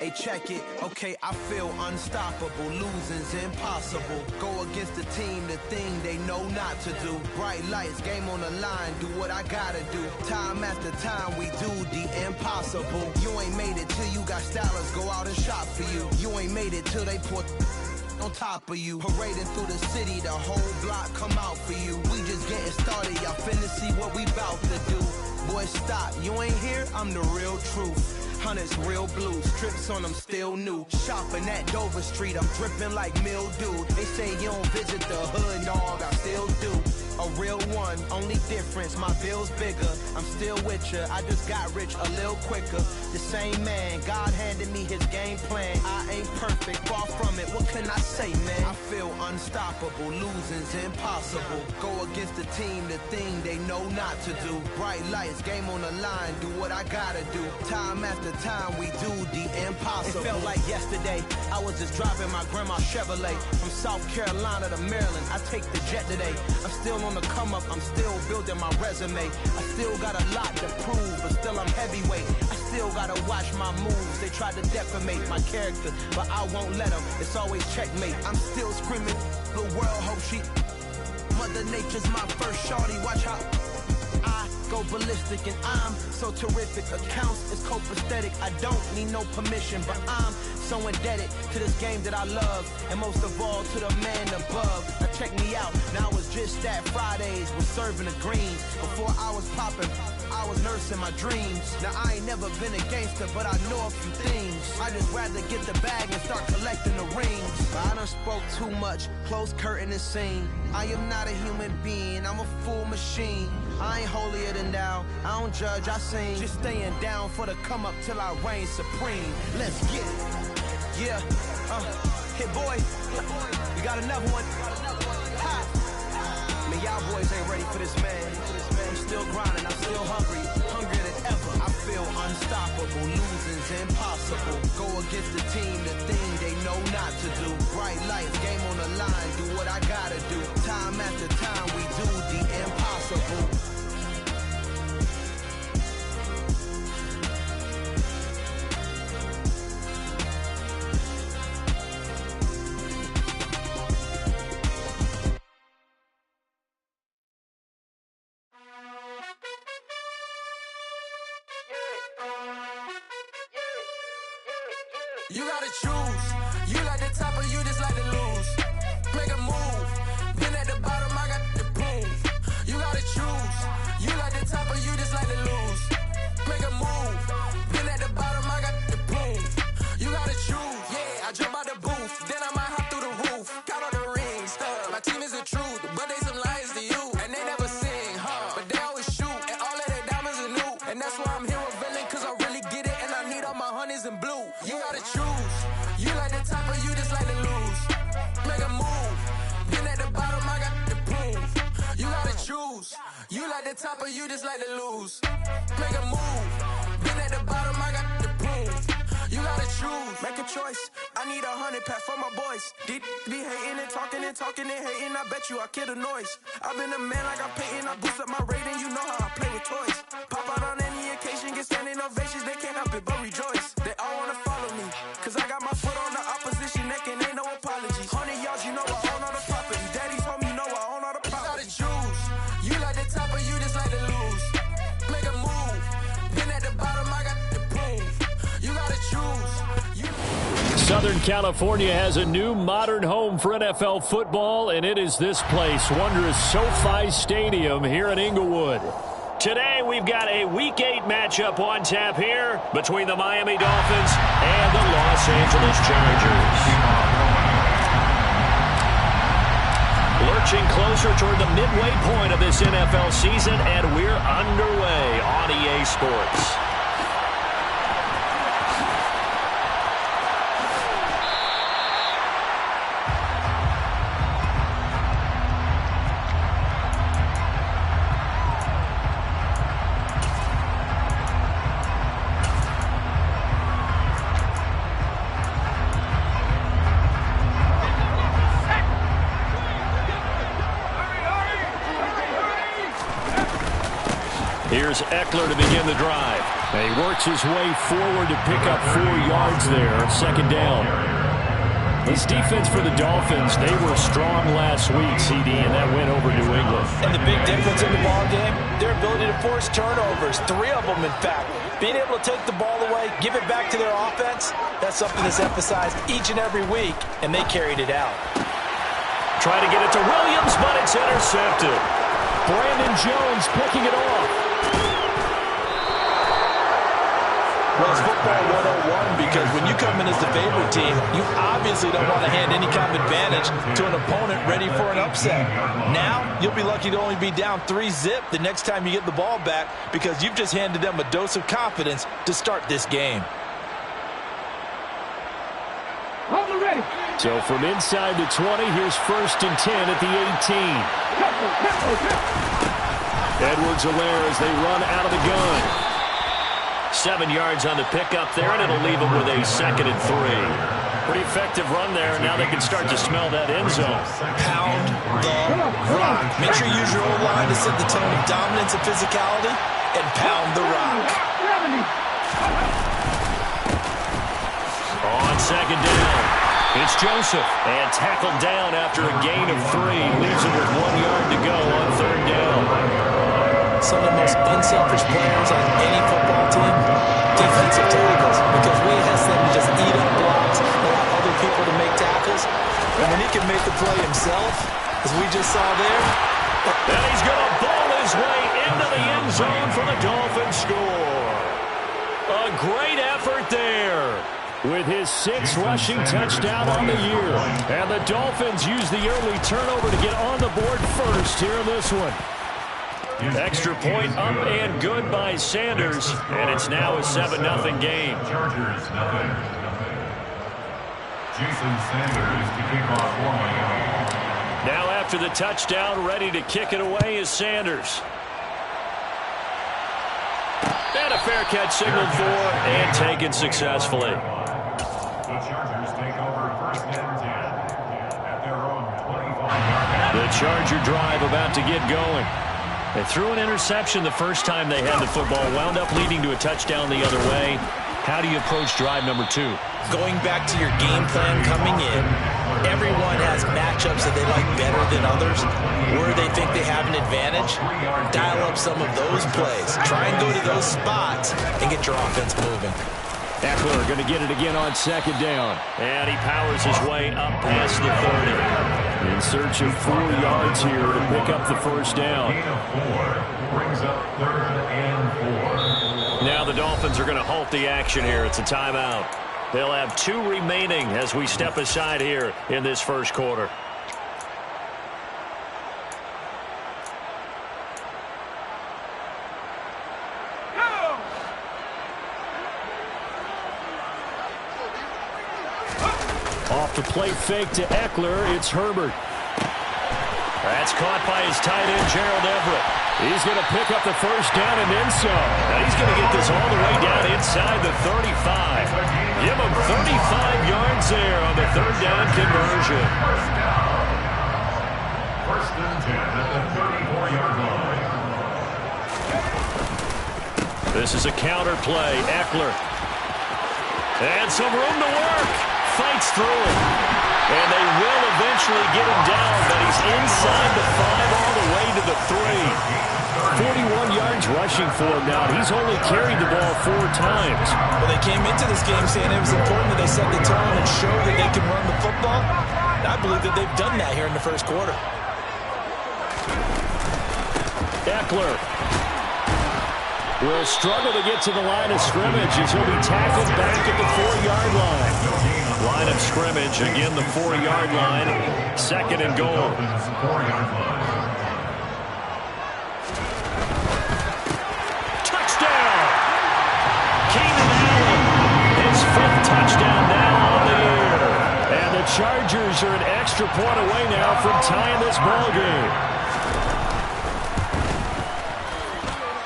Hey, check it. Okay, I feel unstoppable. Losing's impossible. Go against the team, the thing they know not to do. Bright lights, game on the line, do what I gotta do. Time after time, we do the impossible. You ain't made it till you got stylers go out and shop for you. You ain't made it till they put on top of you. Parading through the city, the whole block come out for you. We just getting started, y'all finna see what we bout to do. Boy, stop, you ain't here, I'm the real truth. Hunters real blue, strips on them still new. Shopping at Dover Street, I'm dripping like mildew. They say you don't visit the hood, dog, I still do. A real one, only difference, my bill's bigger. I'm still with ya, I just got rich a little quicker. The same man, God handed me his game plan. I ain't perfect, far from it, what can I say, man? I feel unstoppable, losing's impossible. Go against the team, the thing they know not to do. Bright lights, game on the line, do what I gotta do. Time after time, we do the impossible. It felt like yesterday, I was just driving my grandma's Chevrolet. From South Carolina to Maryland, I take the jet today. I'm still on the come up, I'm still building my resume. I still got a lot to prove, but still I'm heavyweight. I still gotta watch my moves. They tried to defamate my character, but I won't let them. It's always checkmate. I'm still screaming, the world hope she. Mother Nature's my first shorty. Watch how I go ballistic, and I'm so terrific. Accounts is copacetic. I don't need no permission, but I'm so indebted to this game that I love, and most of all to the man above. Now check me out, now I was just at Fridays, was serving the greens. Before I was popping, I was nursing my dreams. Now I ain't never been a gangster, but I know a few things. I just rather get the bag and start collecting the rings. But I done spoke too much, close curtain and scene. I am not a human being, I'm a full machine. I ain't holier than thou, I don't judge, I sing. Just staying down for the come up till I reign supreme. Let's get it. Yeah, hit boy, we got another one. Ha. Man, y'all boys ain't ready for this, man. I'm still grinding, I'm still hungry, hungrier than ever. I feel unstoppable, losing's impossible. Go against the team, the thing they know not to do. Bright lights, game on the line, do what I gotta do. Time after time, we do the impossible. You gotta choose. You like the top or you just like to lose. Make a move. Been at the bottom, I got the proof. You gotta choose. You like the top or you just like to lose. Make a move. Been at the bottom, I got the proof. You gotta choose. Yeah, I jump out the booth. Then I might hop through the roof. Count all the rings, stuff. My team is the truth, but they some liars to you. And they never sing, but they always shoot. And all of their diamonds are new. And that's why I'm here revealing, cause I really get it. And I need all my honeys in blue. You gotta choose. You like the top or you just like to lose. Make a move. Been at the bottom, I got the proof. You gotta choose. You like the top or you just like to lose. Make a move. Been at the bottom, I got the proof. You gotta choose. Make a choice. I need 100 pack for my boys. Be hating and talking and hating. I bet you I kill the noise. I've been a man like I'm Peyton. I boost up my rating. You know how I play with toys. Pop out on any occasion, get standing ovations. They can't help it but rejoice. They all wanna follow me, cause I got my foot on the opposition neck and ain't no apologies. 100 yards, you know I own all the property. Daddy's home, you know I own all the property. You gotta choose. You like the top or you just like to lose. Make a move. Been at the bottom, I got the proof. You gotta choose. Southern California has a new modern home for NFL football, and it is this place, wondrous SoFi Stadium here in Inglewood. Today, we've got a Week 8 matchup on tap here between the Miami Dolphins and the Los Angeles Chargers. Lurching closer toward the midway point of this NFL season, and we're underway on EA Sports. Here's Eckler to begin the drive. And he works his way forward to pick up 4 yards there. Second down. This defense for the Dolphins, they were strong last week, CD, and that went over New England. And the big difference in the ball game, their ability to force turnovers, 3 of them in fact. Being able to take the ball away, give it back to their offense, that's something that's emphasized each and every week, and they carried it out. Trying to get it to Williams, but it's intercepted. Brandon Jones picking it off. Well, it's football 101 because when you come in as the favorite team, you obviously don't want to hand any kind of advantage to an opponent ready for an upset. Now, you'll be lucky to only be down 3-zip the next time you get the ball back because you've just handed them a dose of confidence to start this game. So from inside the 20, here's 1st and 10 at the 18. Edwards-Helaire as they run out of the gun. 7 yards on the pickup there, and it'll leave them with a 2nd and 3. Pretty effective run there, and now they can start to smell that end zone. Pound the rock. Make sure you use your O-line to set the tone of dominance and physicality, and pound the rock. On 2nd down, it's Joseph, and tackled down after a gain of 3. Leaves him with 1 yard to go on 3rd down. Some of the most unselfish players on any football team, defensive tackles, because we ask them to just eat up blocks, allow other people to make tackles, and when he can make the play himself, as we just saw there. And he's going to bowl his way into the end zone for the Dolphins score. A great effort there with his 6th rushing touchdown on the year. And the Dolphins use the early turnover to get on the board first here in this one. Extra point up and good by Sanders, and it's now a 7-0 game. Chargers, nothing. Jason Sanders to kick off one. Now after the touchdown, ready to kick it away is Sanders. And a fair catch signaled for and taken successfully. The Chargers take over 1st and 10 at their own 25. The Charger drive about to get going. They threw an interception the first time they had the football, wound up leading to a touchdown the other way. How do you approach drive number 2? Going back to your game plan coming in, everyone has matchups that they like better than others, where they think they have an advantage. Dial up some of those plays. Try and go to those spots and get your offense moving. Eckler going to get it again on 2nd down. And he powers his way up past the 30. In search of 4 yards here to pick up the 1st down. Brings up 3rd and 4. Now the Dolphins are going to halt the action here. It's a timeout. They'll have 2 remaining as we step aside here in this first quarter. Off the play fake to Eckler. It's Herbert. That's caught by his tight end, Gerald Everett. He's going to pick up the 1st down and then some. And he's going to get this all the way down inside the 35. Give him 35 yards there on the 3rd down conversion. 1st and 10 at the 34-yard line. This is a counter play. Eckler. And some room to work. Fights through it. And they will eventually get him down, but he's inside the 5 all the way to the 3. 41 yards rushing for him now. He's only carried the ball 4 times. Well, they came into this game saying it was important that they set the tone and show that they can run the football. And I believe that they've done that here in the first quarter. Eckler will struggle to get to the line of scrimmage as he'll be tackled back at the 4-yard line. Line of scrimmage, again the 4-yard line. 2nd and goal. Touchdown! Keenan Allen, his 5th touchdown now on the year. And the Chargers are an extra point away now from tying this ball game.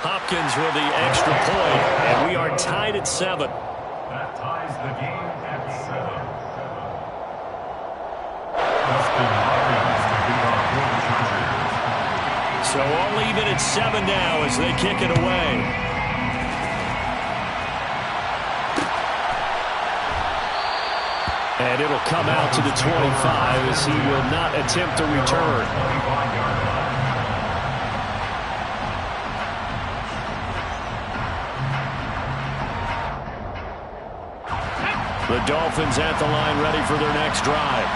Hopkins with the extra point, and we are tied at 7. That ties the game at 7. So all even at 7 now as they kick it away. And it'll come out to the 25 as he will not attempt to return. The Dolphins at the line ready for their next drive.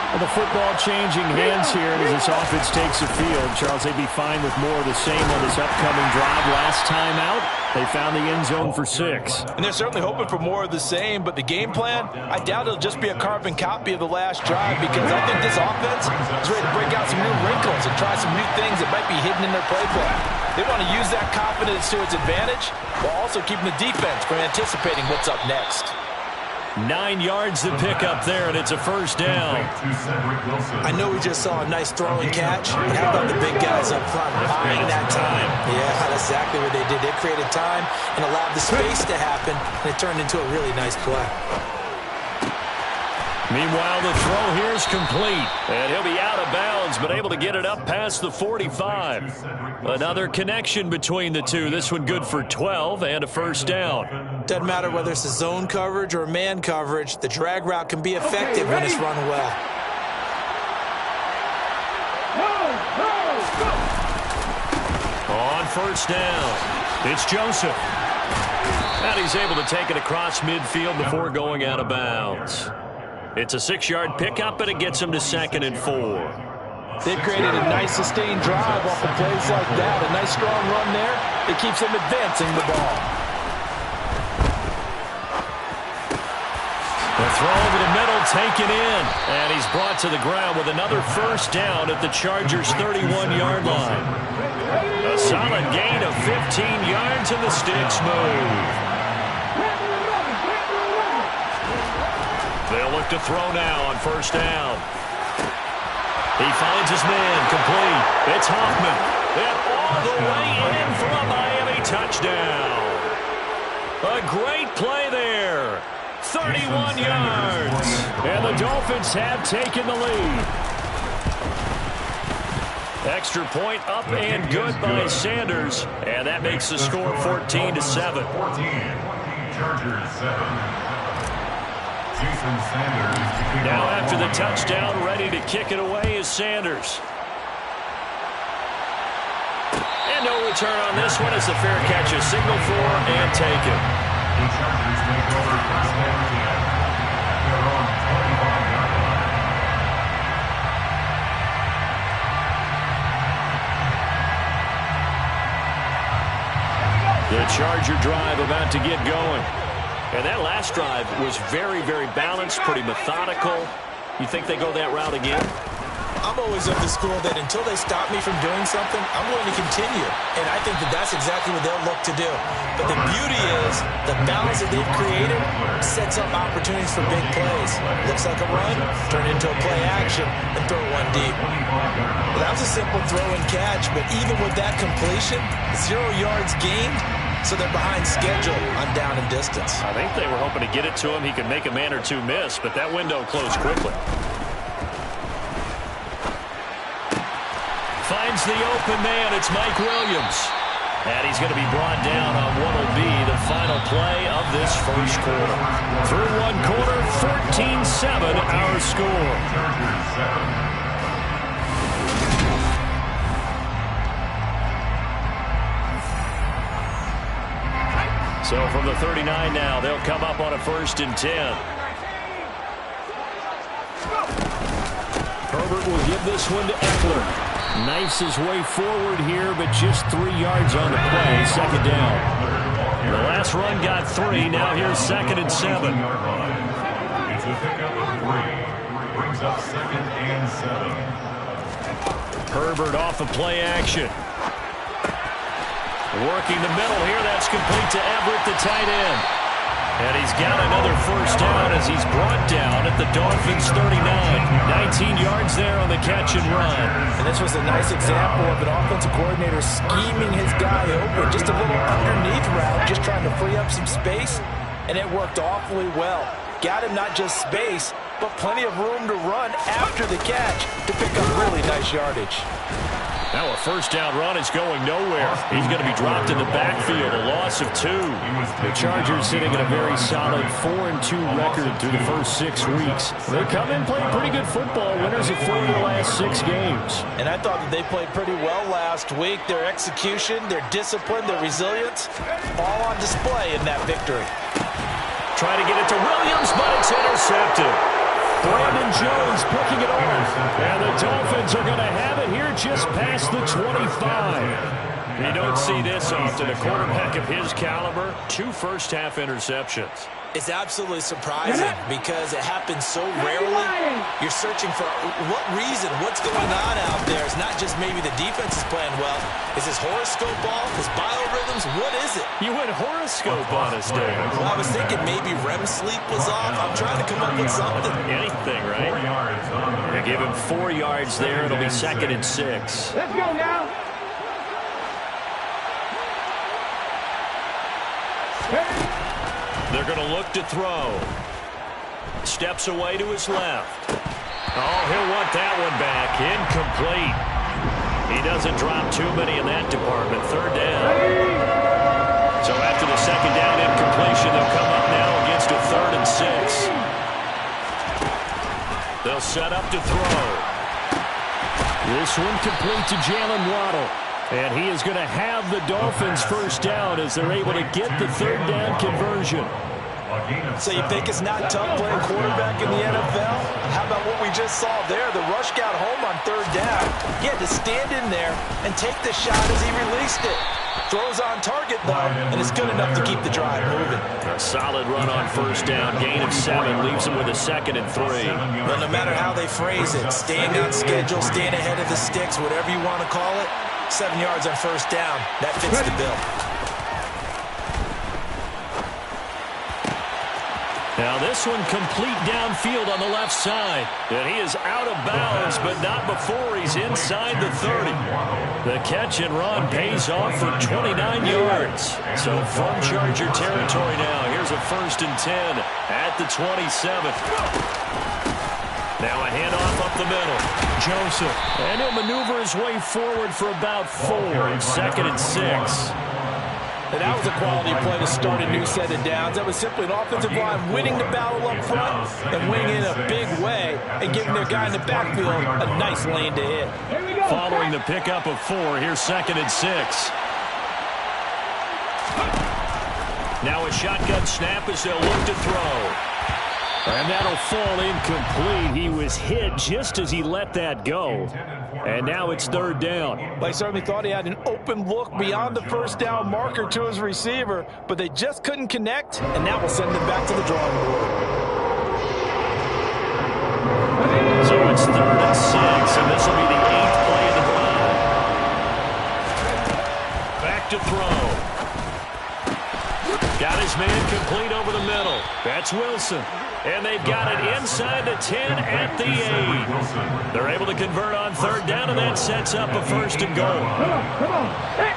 Well, the football changing hands here as this offense takes the field. Charles, they'd be fine with more of the same on this upcoming drive. Last time out, they found the end zone for 6. And they're certainly hoping for more of the same, but the game plan, I doubt it'll just be a carbon copy of the last drive because I think this offense is ready to break out some new wrinkles and try some new things that might be hidden in their play plan. They want to use that confidence to its advantage while also keeping the defense from anticipating what's up next. 9 yards to pick up there, and it's a first down. I know we just saw a nice throw and catch, but how about the big guys up front buying that time? Yeah, that's exactly what they did. They created time and allowed the space to happen, and it turned into a really nice play. Meanwhile, the throw here is complete, and he'll be out of bounds, but able to get it up past the 45. Another connection between the two. This one good for 12 and a first down. Doesn't matter whether it's a zone coverage or man coverage, the drag route can be effective when it's run well. On first down, it's Joseph. And he's able to take it across midfield before going out of bounds. It's a 6-yard pickup, and it gets him to 2nd and 4. They've created a nice sustained drive off of plays like that. A nice strong run there. It keeps them advancing the ball. The throw over the middle, taken in. And he's brought to the ground with another first down at the Chargers' 31-yard line. A solid gain of 15 yards, and the sticks move. They'll look to throw now on first down. He finds his man, complete. It's Hoffman. And all the way in for a Miami touchdown. A great play there. 31 yards. And the Dolphins have taken the lead. Extra point up and good by Sanders. And that makes the score 14-7. 14, Chargers 7. Now after the touchdown, ready to kick it away is Sanders. And no return on this one as the fair catch is signaled for and taken. The Chargers take over first and 10 at their own 25-yard line. The Charger drive about to get going. And that last drive was very, very balanced, pretty methodical. You think they go that route again? I'm always of the school that until they stop me from doing something, I'm going to continue. And I think that that's exactly what they'll look to do. But the beauty is the balance that they've created sets up opportunities for big plays. Looks like a run, turn into a play action, and throw one deep. Well, that was a simple throw and catch, but even with that completion, 0 yards gained, so they're behind schedule on down and distance. I think they were hoping to get it to him. He could make a man or two miss, but that window closed quickly. Finds the open man. It's Mike Williams. And he's going to be brought down on what will be the final play of this first quarter. Through one quarter, 14-7 our score. Chargers 7. So from the 39 now, they'll come up on a 1st and 10. Herbert will give this one to Eckler. Knifes his way forward here, but just 3 yards on the play. 2nd down. The last run got 3. Now here's 2nd and 7. It's a pickup of 3. Brings up 2nd and 7. Herbert off of play action. Working the middle here. That's complete to Everett, the tight end. And he's got another first down as he's brought down at the Dolphins' 39. 19 yards there on the catch and run. And this was a nice example of an offensive coordinator scheming his guy open. Just a little underneath route, just trying to free up some space. And it worked awfully well. Got him not just space, but plenty of room to run after the catch to pick up really nice yardage. Now a first down run is going nowhere. He's going to be dropped in the backfield, a loss of 2. The Chargers sitting at a very solid 4-2 record through the first 6 weeks. They come in playing pretty good football, winners of 4 of their last 6 games. And I thought that they played pretty well last week. Their execution, their discipline, their resilience, all on display in that victory. Trying to get it to Williams, but it's intercepted. Brandon Jones picking it off. And the Dolphins are going to have it here just past the 25. You don't see this often. A quarterback of his caliber, 2 first-half interceptions. It's absolutely surprising because it happens so rarely. You're searching for what reason, what's going on out there. It's not just maybe the defense is playing well. Is his horoscope off? His biorhythms? What is it? You went horoscope on us, Dave. Well, I was thinking maybe REM sleep was off. I'm trying to come up with something. Anything, right? They give him 4 yards there. It'll be 2nd and 6. Let's go now. They're going to look to throw. Steps away to his left. Oh, he'll want that one back. Incomplete. He doesn't drop too many in that department. 3rd down. So after the 2nd down incompletion, they'll come up now against a 3rd and 6. They'll set up to throw. This one complete to Jalen Waddle. And he is going to have the Dolphins first down as they're able to get the 3rd down conversion. So you think it's not tough playing quarterback in the NFL? How about what we just saw there? The rush got home on 3rd down. He had to stand in there and take the shot as he released it. Throws on target, though, and it's good enough to keep the drive moving. A solid run on first down. Gain of 7 leaves him with a 2nd and 3. Well, no matter how they phrase it, staying on schedule, staying ahead of the sticks, whatever you want to call it, 7 yards on first down. That fits the bill. Now this one complete downfield on the left side. And he is out of bounds, but not before he's inside the 30. The catch and run pays off for 29 yards. So from Charger territory now, here's a 1st and 10 at the 27. Now a handoff up the middle. Joseph. And he'll maneuver his way forward for about 4. 2nd and 6. And that was a quality play to start a new set of downs. That was simply an offensive line winning the battle up front and winning in a big way and giving their guy in the backfield a nice lane to hit. Following the pickup of 4, here's 2nd and 6. Now a shotgun snap as they'll look to throw. And that'll fall incomplete. He was hit just as he let that go. And now it's 3rd down. They certainly thought he had an open look beyond the first down marker to his receiver, but they just couldn't connect, and that will send them back to the drawing board. So it's 3rd and 6, and this will be the 8th play of the drive. Back to throw. Got his man complete over the middle. That's Wilson. And they've got it inside the 10 at the 8. They're able to convert on 3rd down, and that sets up a 1st and goal. Come on. Hey.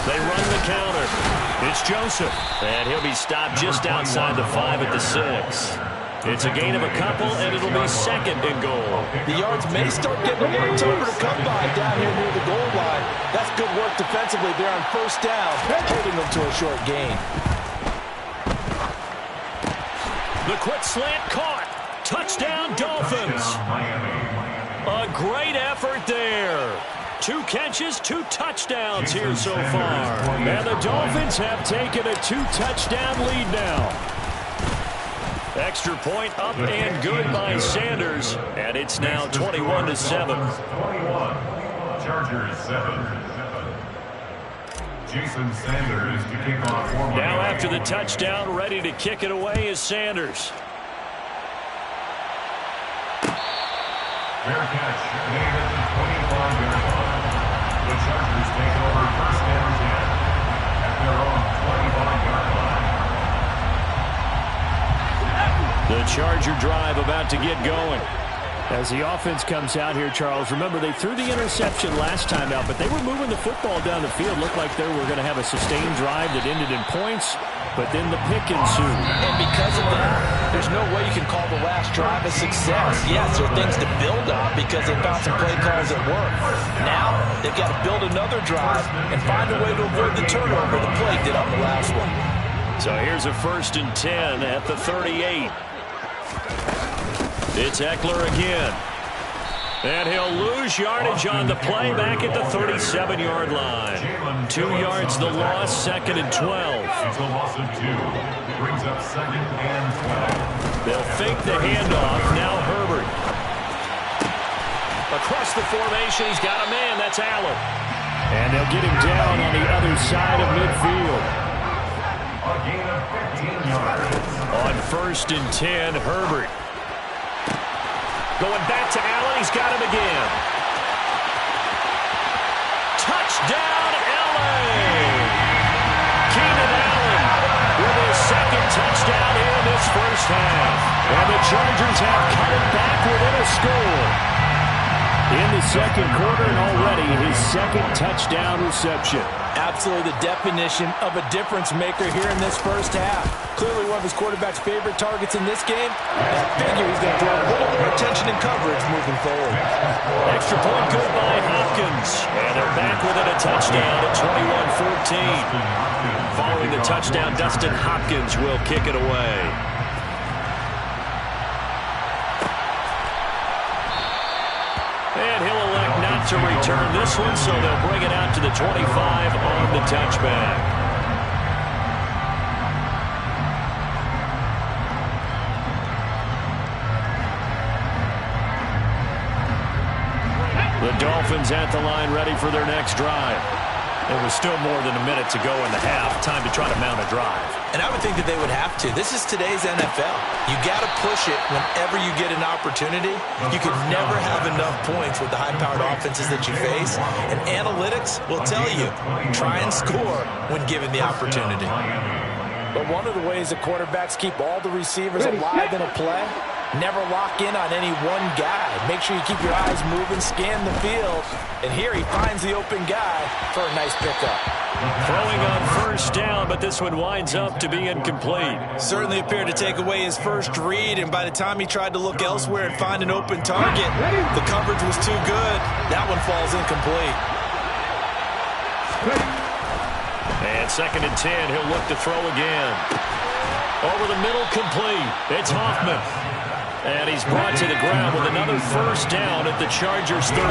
They run the counter. It's Joseph. And he'll be stopped just outside the 5 at the 6. It's a gain of a couple, and it'll be 2nd and goal. The yards may start getting a little tougher to come by down here near the goal line. That's good work defensively there on first down, holding them to a short gain. The quick slant caught. Touchdown, Dolphins. A great effort there. 2 catches, 2 touchdowns here so far. And the Dolphins have taken a 2-touchdown lead now. Extra point up and good by Sanders. And it's now 21-7. 21. Chargers 7. Jason Sanders to kick off. Now after the touchdown, ready to kick it away is Sanders. Fair catch made at the 25-yard line. The Chargers take over 1st and 10 at their own 25-yard line. The Charger drive about to get going. As the offense comes out here, Charles, remember they threw the interception last time out, but they were moving the football down the field. Looked like they were going to have a sustained drive that ended in points, but then the pick ensued. And because of that, there's no way you can call the last drive a success. Yes, there are things to build on because they found some play calls that work. Now, they've got to build another drive and find a way to avoid the turnover the play did on the last one. So here's a 1st and 10 at the 38. It's Eckler again. And he'll lose yardage on the play back at the 37-yard line. 2 yards the loss, 2nd and 12. It's a loss of 2. Brings up 2nd and 12. They'll fake the handoff. Now Herbert. Across the formation, he's got a man. That's Allen. And they'll get him down on the other side of midfield. A gain of 15 yards. On 1st and 10, Herbert. Going back to Allen. He's got him again. Touchdown, LA! Keenan Allen with his 2nd touchdown here in this first half. And the Chargers have cut it back within a score. In the 2nd quarter, and already his 2nd touchdown reception. Absolutely the definition of a difference maker here in this first half. Clearly one of his quarterback's favorite targets in this game. I figure he's going to draw a little more attention and coverage moving forward. Extra point good by Hopkins. And they're back within a touchdown at 21-14. Following the touchdown, Dustin Hopkins will kick it away. And he'll elect not to return this one, so they'll bring it out to the 25 on the touchback. The Dolphins at the line ready for their next drive. It was still more than a minute to go in the half. Time to try to mount a drive. And I would think that they would have to. This is today's NFL. You got to push it whenever you get an opportunity. You can never have enough points with the high-powered offenses that you face. And analytics will tell you, try and score when given the opportunity. But one of the ways that quarterbacks keep all the receivers alive in a play, never lock in on any one guy. Make sure you keep your eyes moving, scan the field. And here he finds the open guy for a nice pickup. Throwing on 1st down, but this one winds up to be incomplete. Certainly appeared to take away his first read, and by the time he tried to look elsewhere and find an open target, the coverage was too good. That one falls incomplete. And 2nd and 10, he'll look to throw again. Over the middle, complete. It's Hoffman. And he's brought to the ground with another 1st down at the Chargers' 33.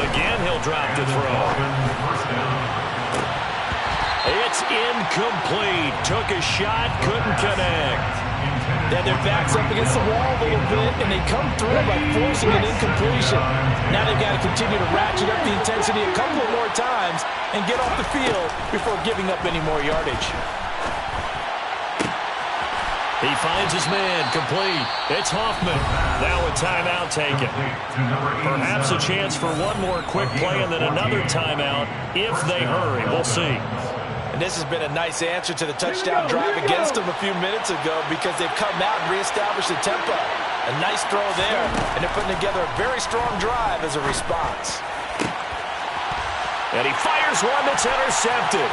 Again, he'll drop to throw. It's incomplete. Took a shot, couldn't connect. Then their back's up against the wall a little bit, and they come through by forcing an incompletion. Now they've got to continue to ratchet up the intensity a couple of more times and get off the field before giving up any more yardage. He finds his man, complete. It's Hoffman. Now a timeout taken. Perhaps a chance for one more quick play and then another timeout if they hurry. We'll see. And this has been a nice answer to the touchdown drive against them a few minutes ago because they've come out and reestablished the tempo. A nice throw there, and they're putting together a very strong drive as a response. And he fires one that's intercepted.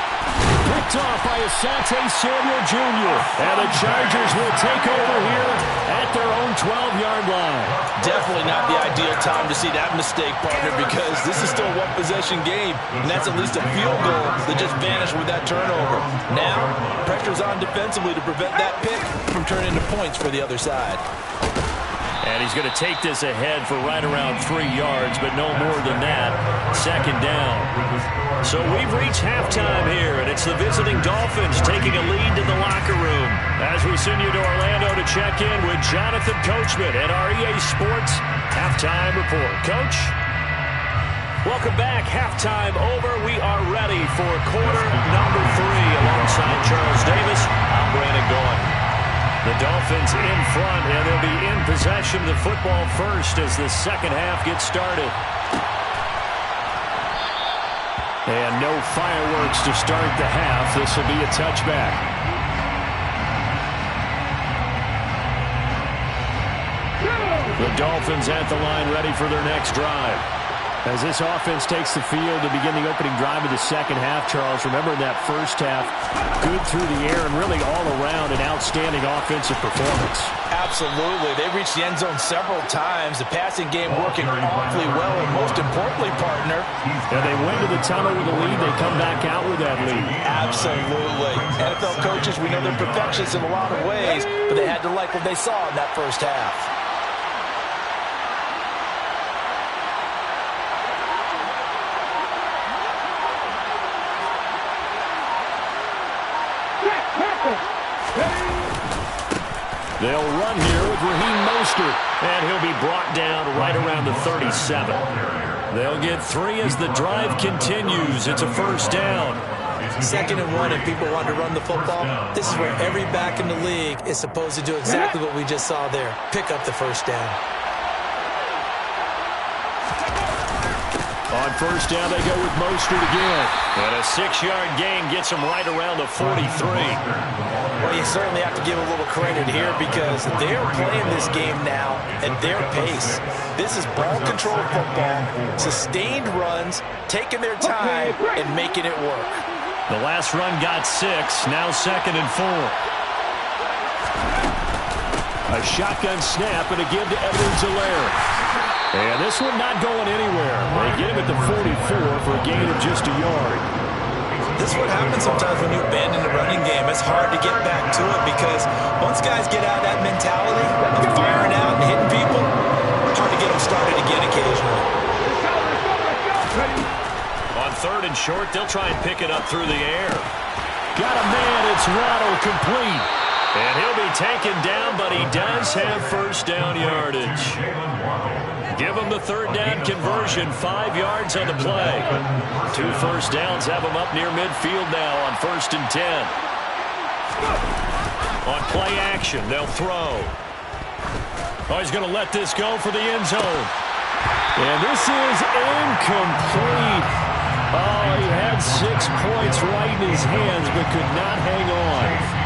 Picked off by Asante Samuel Jr. And the Chargers will take over here at their own 12-yard line. Definitely not the ideal time to see that mistake, partner, because this is still a one-possession game, and that's at least a field goal that just vanished with that turnover. Now, pressure's on defensively to prevent that pick from turning into points for the other side. And he's going to take this ahead for right around 3 yards, but no more than that. 2nd down. So we've reached halftime here, and it's the visiting Dolphins taking a lead to the locker room. As we send you to Orlando to check in with Jonathan Coachman at our EA Sports Halftime Report. Coach? Welcome back. Halftime over. We are ready for quarter number 3 alongside Charles Davis. I'm Brandon Gaudin. The Dolphins in front, and they'll be in possession of the football first as the second half gets started. And no fireworks to start the half. This will be a touchback. The Dolphins at the line, ready for their next drive. As this offense takes the field to begin the opening drive of the second half, Charles, remember in that first half, good through the air and really all around an outstanding offensive performance. Absolutely. They reached the end zone several times. The passing game working awfully well, and most importantly, partner. And they went to the tunnel with a lead. They come back out with that lead. Absolutely. NFL coaches, we know they're perfectionists in a lot of ways, but they had to like what they saw in that first half. They'll run here with Raheem Mostert, and he'll be brought down right around the 37. They'll get 3 as the drive continues. It's a first down. 2nd and 1, and people want to run the football. This is where every back in the league is supposed to do exactly what we just saw there. Pick up the first down. On first down, they go with Mostert again. And a 6-yard gain gets them right around the 43. Well, you certainly have to give a little credit here because they're playing this game now at their pace. This is ball control football, sustained runs, taking their time, and making it work. The last run got 6, now 2nd and 4. A shotgun snap and a give to Edwards-Helaire. And this one not going anywhere. They get him at the 44 for a gain of just a yard. This is what happens sometimes when you abandon the running game. It's hard to get back to it because once guys get out of that mentality of firing out and hitting people, hard to get them started again occasionally. On 3rd and short, they'll try and pick it up through the air. Got a man, it's Waddle, complete. And he'll be taken down, but he does have first down yardage. Give him the 3rd down conversion, 5 yards on the play. 2 first downs have him up near midfield now on 1st and 10. On play action, they'll throw. Oh, he's going to let this go for the end zone. And this is incomplete. Oh, he had 6 points right in his hands, but could not hang on.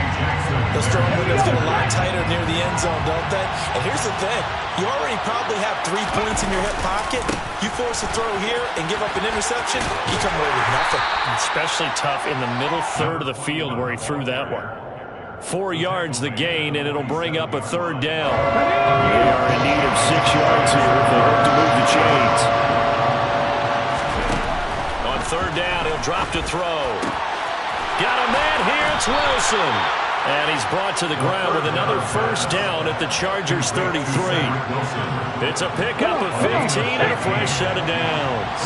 Those strong windows get a lot tighter near the end zone, don't they? And here's the thing. You already probably have 3 points in your hip pocket. You force a throw here and give up an interception, you come away with nothing. Especially tough in the middle 3rd of the field where he threw that one. 4 yards the gain, and it'll bring up a 3rd down. They are in need of 6 yards here if they hope to move the chains. On 3rd down, he'll drop to throw. Got a man here, it's Wilson. And he's brought to the ground with another first down at the Chargers' 33. It's a pickup of 15 and a fresh set of downs.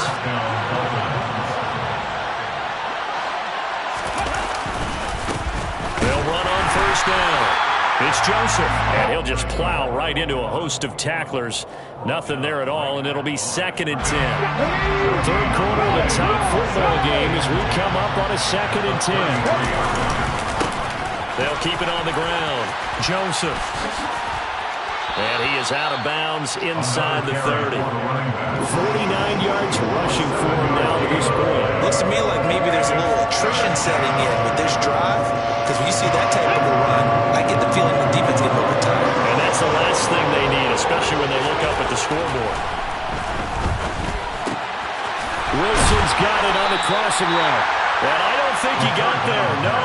They'll run on first down. It's Joseph, and he'll just plow right into a host of tacklers. Nothing there at all, and it'll be 2nd and 10. 3rd quarter of a tight football game as we come up on a 2nd and 10. They'll keep it on the ground. Joseph. And he is out of bounds inside the 30. 49 yards rushing for him now to this point. Looks to me like maybe there's a little attrition setting in with this drive because when you see that type of a run, I get the feeling the defense getting overtime. And that's the last thing they need, especially when they look up at the scoreboard. Wilson's got it on the crossing route. And I don't think he got there, no.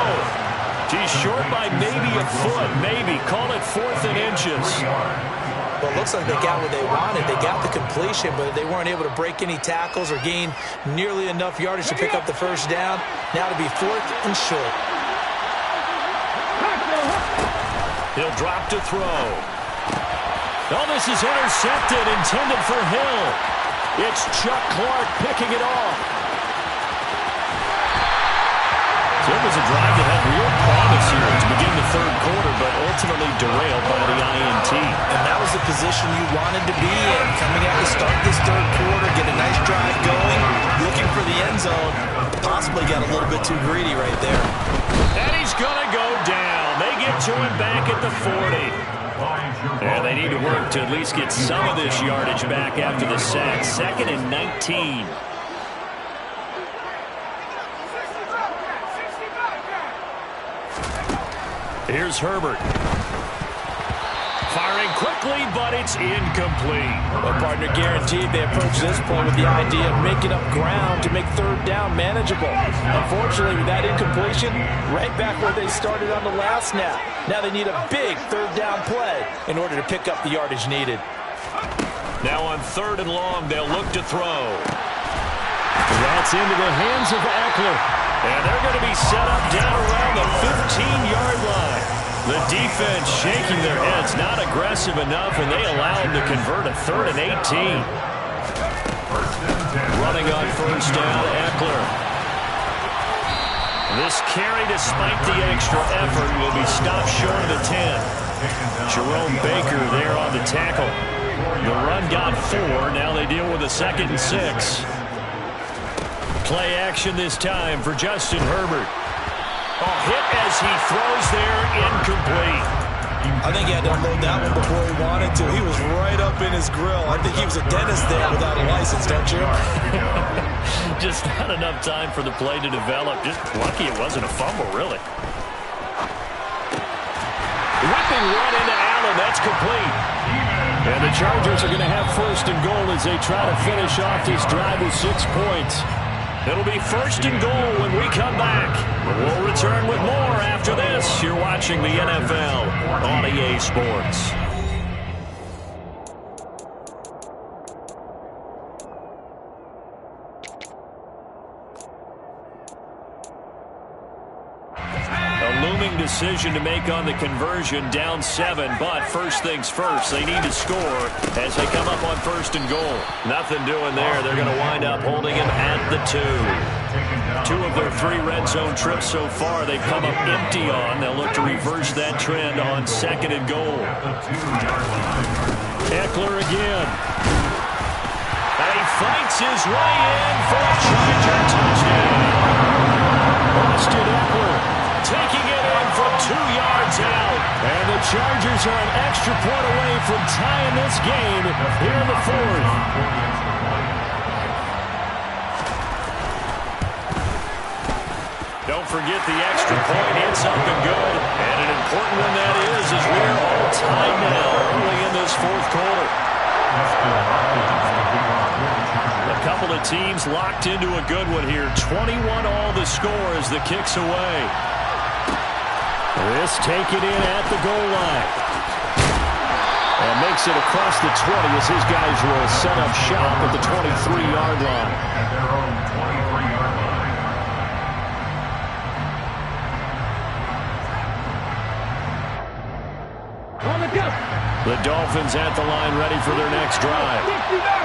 He's short by maybe a foot, maybe. Call it 4th and inches. Well, it looks like they got what they wanted. They got the completion, but they weren't able to break any tackles or gain nearly enough yardage to pick up the first down. Now to be 4th and short. He'll drop to throw. Oh, this is intercepted, intended for Hill. It's Chuck Clark picking it off. So it was a drive that had real promise here to begin the 3rd quarter, but ultimately derailed by the INT. And that was the position you wanted to be in. Coming out to start this 3rd quarter, get a nice drive going, looking for the end zone. Possibly got a little bit too greedy right there. And he's going to go down. They get to him back at the 40. And they need to work to at least get some of this yardage back after the sack. 2nd and 19. Here's Herbert. Fires Firing quickly, but it's incomplete. Well, partner, guaranteed they approach this play with the idea of making up ground to make third down manageable. Unfortunately, with that incompletion, right back where they started on the last snap. Now they need a big third down play in order to pick up the yardage needed. Now on 3rd and long, they'll look to throw. That's into the hands of Eckler. And they're going to be set up down around the 15-yard line. The defense shaking their heads, not aggressive enough, and they allow them to convert a 3rd and 18. Running on 1st down, Eckler. This carry, despite the extra effort, will be stopped short of the 10. Jerome Baker there on the tackle. The run got 4. Now they deal with a 2nd and 6. Play action this time for Justin Herbert. Hit as he throws there, incomplete. I think he had to unload that one before he wanted to. He was right up in his grill. I think he was a dentist there without a license, don't you? Just not enough time for the play to develop. Just lucky it wasn't a fumble, really. Whipping run into Allen. That's complete. And the Chargers are going to have 1st and goal as they try to finish off this drive with 6 points. It'll be 1st and goal when we come back. We'll return with more after this. You're watching the NFL on EA Sports. Decision to make on the conversion, down 7, but first things first, they need to score as they come up on 1st and goal. Nothing doing there. They're going to wind up holding him at the 2. 2 of their 3 red zone trips so far they've come up empty on. They'll look to reverse that trend on 2nd and goal. Eckler again. And he fights his way in for a Charger touchdown. Austin Eckler taking it in from 2 yards out. And the Chargers are an extra point away from tying this game here in the 4th. Don't forget the extra point. It's something good. And an important one that is as we're all tied now early in this 4th quarter. A couple of teams locked into a good one here. 21 all the score as the kick's away. This taken in at the goal line. And makes it across the 20 as his guys will set up shop at the 23-yard line. At their own 23-yard line. The Dolphins at the line ready for their next drive.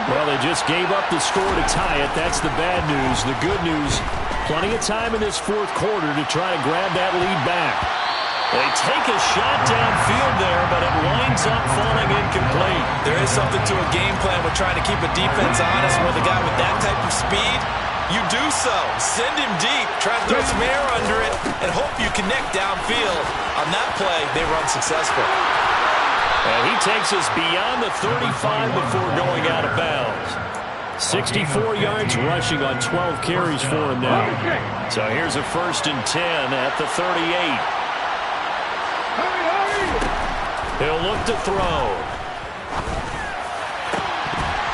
Well, they just gave up the score to tie it. That's the bad news. The good news, plenty of time in this 4th quarter to try to grab that lead back. They take a shot downfield there, but it winds up falling incomplete. There is something to a game plan with trying to keep a defense honest with a guy with that type of speed. You do so. Send him deep. Try to throw some air under it and hope you connect downfield. On that play, they were unsuccessful. And he takes us beyond the 35 before going out of bounds. 64 yards rushing on 12 carries for him now. So here's a 1st and 10 at the 38. He'll look to throw.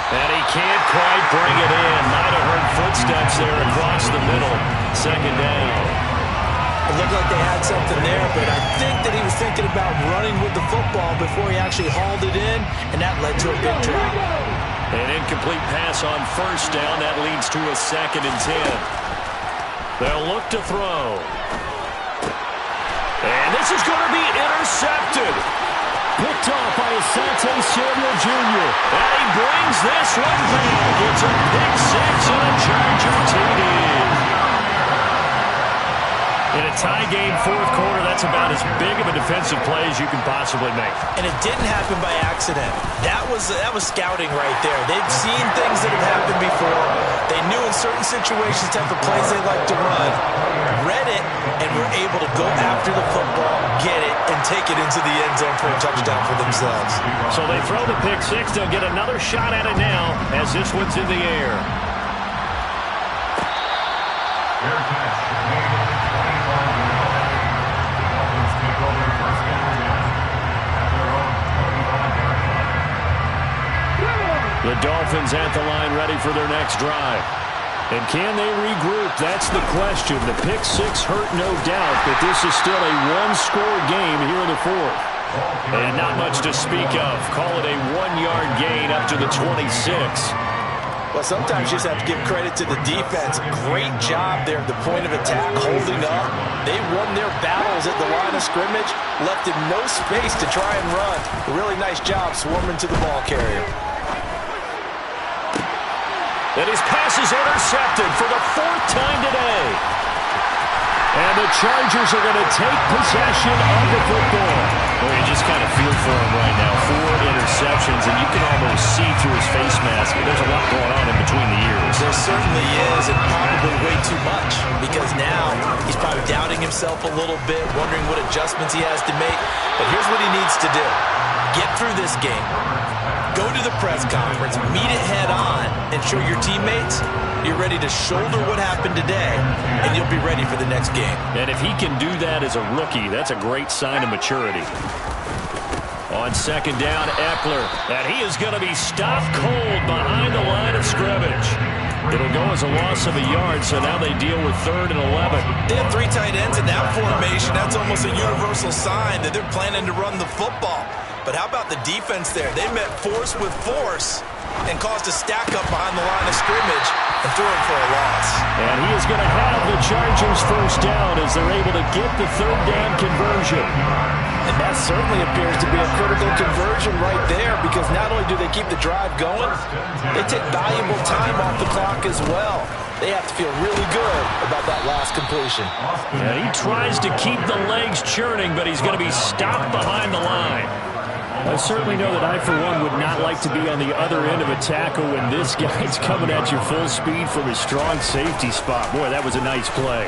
And he can't quite bring it in. Might have heard footsteps there across the middle. 2nd down. It looked like they had something there, but I think that he was thinking about running with the football before he actually hauled it in, and that led to a big drop. An incomplete pass on 1st down. That leads to a 2nd and 10. They'll look to throw. And this is going to be intercepted. Picked off by Asante Samuel Jr. And he brings this one back. It's a pick 6 and a Charger TD. In a tie game, 4th quarter, that's about as big of a defensive play as you can possibly make. And it didn't happen by accident. That was scouting right there. They'd seen things that had happened before. They knew in certain situations the type of plays they like to run, read it, and were able to go after the football, get it, and take it into the end zone for a touchdown for themselves. So they throw the pick 6. They'll get another shot at it now as this one's in the air. Fair catch. Dolphins take over 1st and 10 at their own 25 Dolphins at the line, ready for their next drive. And can they regroup? That's the question. The pick six hurt, no doubt, but this is still a one-score game here in the fourth. And not much to speak of. Call it a one-yard gain up to the 26. Well, sometimes you just have to give credit to the defense. Great job there at the point of attack, holding up. They won their battles at the line of scrimmage, left in no space to try and run. A really nice job swarming to the ball carrier. And his pass is intercepted for the fourth time today. And the Chargers are going to take possession of the football. Well, you just kind of feel for him right now. 4 interceptions, and you can almost see through his face mask. There's a lot going on in between the ears. There certainly is, and probably way too much, because now he's probably doubting himself a little bit, wondering what adjustments he has to make. But here's what he needs to do. Get through this game. Go to the press conference, meet it head on, and show your teammates you're ready to shoulder what happened today, and you'll be ready for the next game. And if he can do that as a rookie, that's a great sign of maturity. On second down, Eckler. And he is going to be stopped cold behind the line of scrimmage. It'll go as a loss of a yard, so now they deal with 3rd and 11. They have 3 tight ends in that formation. That's almost a universal sign that they're planning to run the football. But how about the defense there? They met force with force and caused a stack up behind the line of scrimmage and threw him for a loss. And he is going to have the Chargers first down as they're able to get the 3rd down conversion. And that certainly appears to be a critical conversion right there, because not only do they keep the drive going, they take valuable time off the clock as well. They have to feel really good about that last completion. And he tries to keep the legs churning, but he's going to be stopped behind the line. I certainly know that I, for one, would not like to be on the other end of a tackle when this guy's coming at you full speed from his strong safety spot. Boy, that was a nice play.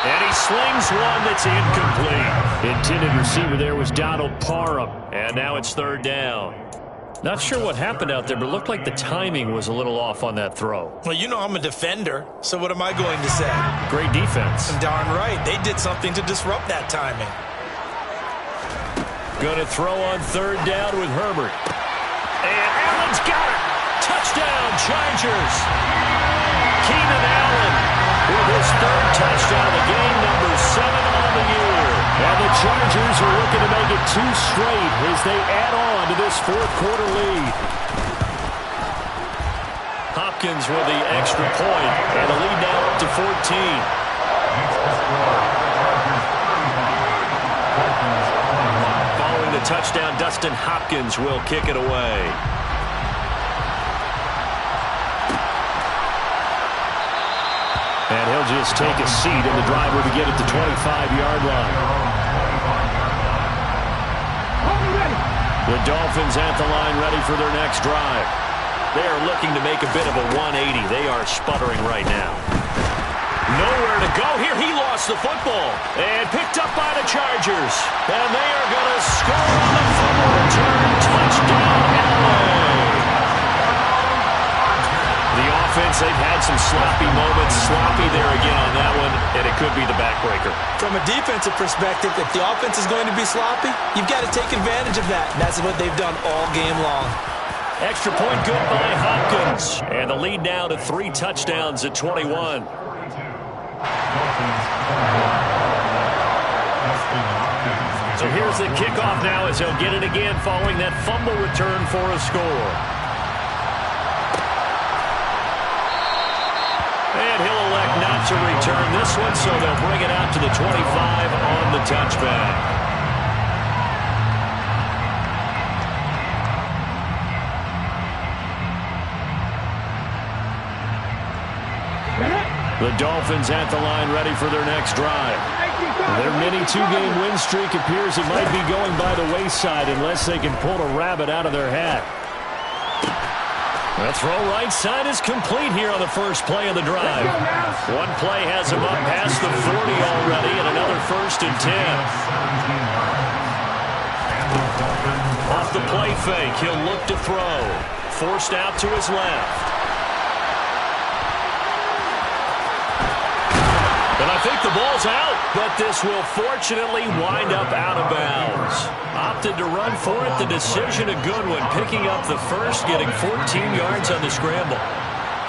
And he slings one that's incomplete. Intended receiver there was Donald Parham. And now it's 3rd down. Not sure what happened out there, but it looked like the timing was a little off on that throw. Well, you know I'm a defender, so what am I going to say? Great defense. And darn right, they did something to disrupt that timing. Going to throw on 3rd down with Herbert. And Allen's got it. Touchdown, Chargers. Keenan Allen with his 3rd touchdown of the game, number 7 on the year. And the Chargers are looking to make it 2 straight as they add on to this 4th quarter lead. Hopkins with the extra point, and the lead now up to 14. Following the touchdown, Dustin Hopkins will kick it away. And he'll just take a seat, and the drive will begin at the 25-yard line. The Dolphins at the line, ready for their next drive. They are looking to make a bit of a 180. They are sputtering right now. Nowhere to go here. He lost the football and picked up by the Chargers. And they are going to score on the fumble return. Touchdown, LA. The offense, they've had some sloppy moments. Sloppy there again on that one, and it could be the backbreaker. From a defensive perspective, if the offense is going to be sloppy, you've got to take advantage of that. And that's what they've done all game long. Extra point good by Hopkins. And the lead now to 3 touchdowns at 21. So here's the kickoff now as he'll get it again following that fumble return for a score. And he'll elect not to return this one, so they'll bring it out to the 25 on the touchback. The Dolphins at the line, ready for their next drive. Their mini 2-game win streak appears it might be going by the wayside unless they can pull a rabbit out of their hat. The throw right side is complete here on the first play of the drive. One play has him up past the 40 already, and another 1st and 10. Off the play fake, he'll look to throw. Forced out to his left. And a think the ball's out, but this will fortunately wind up out of bounds. Opted to run for it. The decision a good one, picking up the first, getting 14 yards on the scramble.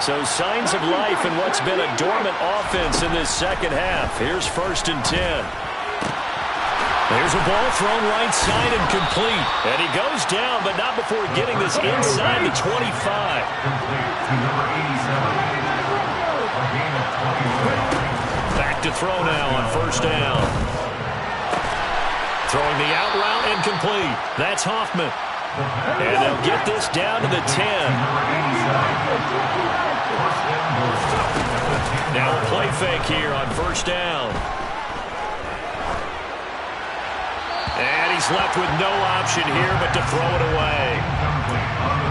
So signs of life in what's been a dormant offense in this second half. Here's 1st and 10. There's a ball thrown right side and complete. And he goes down, but not before getting this inside the 25. Back to throw now on 1st down. Throwing the out route incomplete. That's Hoffman. And they'll get this down to the 10. Now a play fake here on 1st down. And he's left with no option here but to throw it away.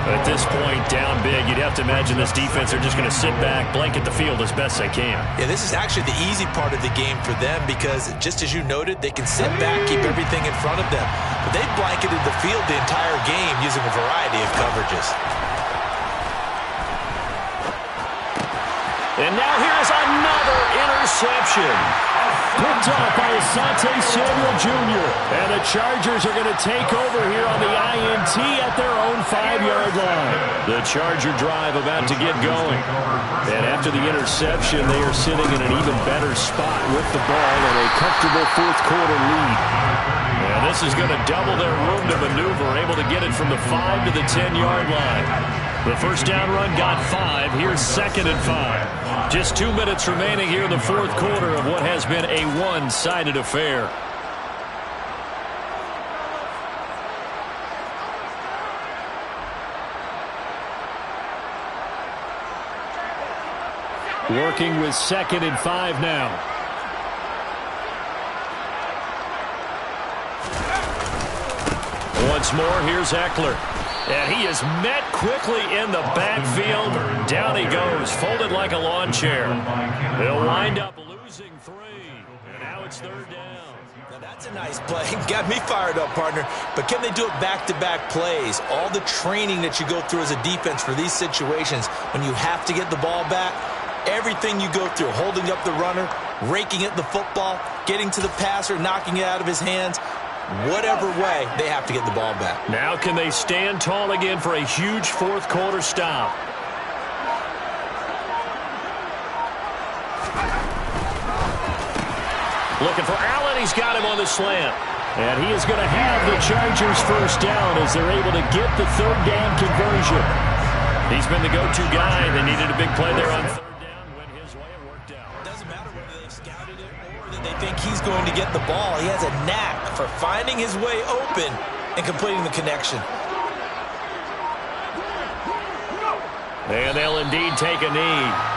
At this point, down big, you'd have to imagine this defense are just going to sit back, blanket the field as best they can. Yeah, this is actually the easy part of the game for them because, just as you noted, they can sit back, keep everything in front of them. But they've blanketed the field the entire game using a variety of coverages. And now here's another interception. Picked off by Asante Samuel Jr. And the Chargers are going to take over here on the INT at their own 5-yard line. The Charger drive about to get going. And after the interception, they are sitting in an even better spot with the ball and a comfortable 4th quarter lead. And this is going to double their room to maneuver, able to get it from the 5 to the 10-yard line. The 1st down run got 5. Here's 2nd and 5. Just 2 minutes remaining here in the 4th quarter of what has been a one-sided affair. Working with 2nd and 5 now. Once more, here's Eckler. And he is met quickly in the backfield. Down he goes, folded like a lawn chair. They'll wind up losing 3. And now it's 3rd down. Now that's a nice play. Got me fired up, partner. But can they do it back-to-back plays? All the training that you go through as a defense for these situations, when you have to get the ball back, everything you go through, holding up the runner, raking at the football, getting to the passer, knocking it out of his hands, whatever way, they have to get the ball back. Now can they stand tall again for a huge 4th quarter stop? Looking for Allen. He's got him on the slant. And he is going to have the Chargers 1st down as they're able to get the 3rd down conversion. He's been the go-to guy. They needed a big play there on 3rd down. Went his way and worked out. Doesn't matter whether they've scouted it or that they think he's going to get the ball. He has a knack for finding his way open and completing the connection. And they'll indeed take a knee.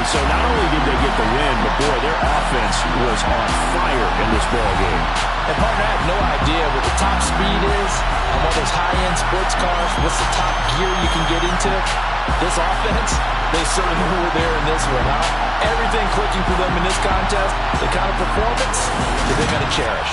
So not only did they get the win, but boy, their offense was on fire in this ball game. And partner, I have no idea what the top speed is on one of those high-end sports cars. What's the top gear you can get into? This offense, they certainly were there in this one, huh? Everything clicking for them in this contest, the kind of performance that they're going to cherish.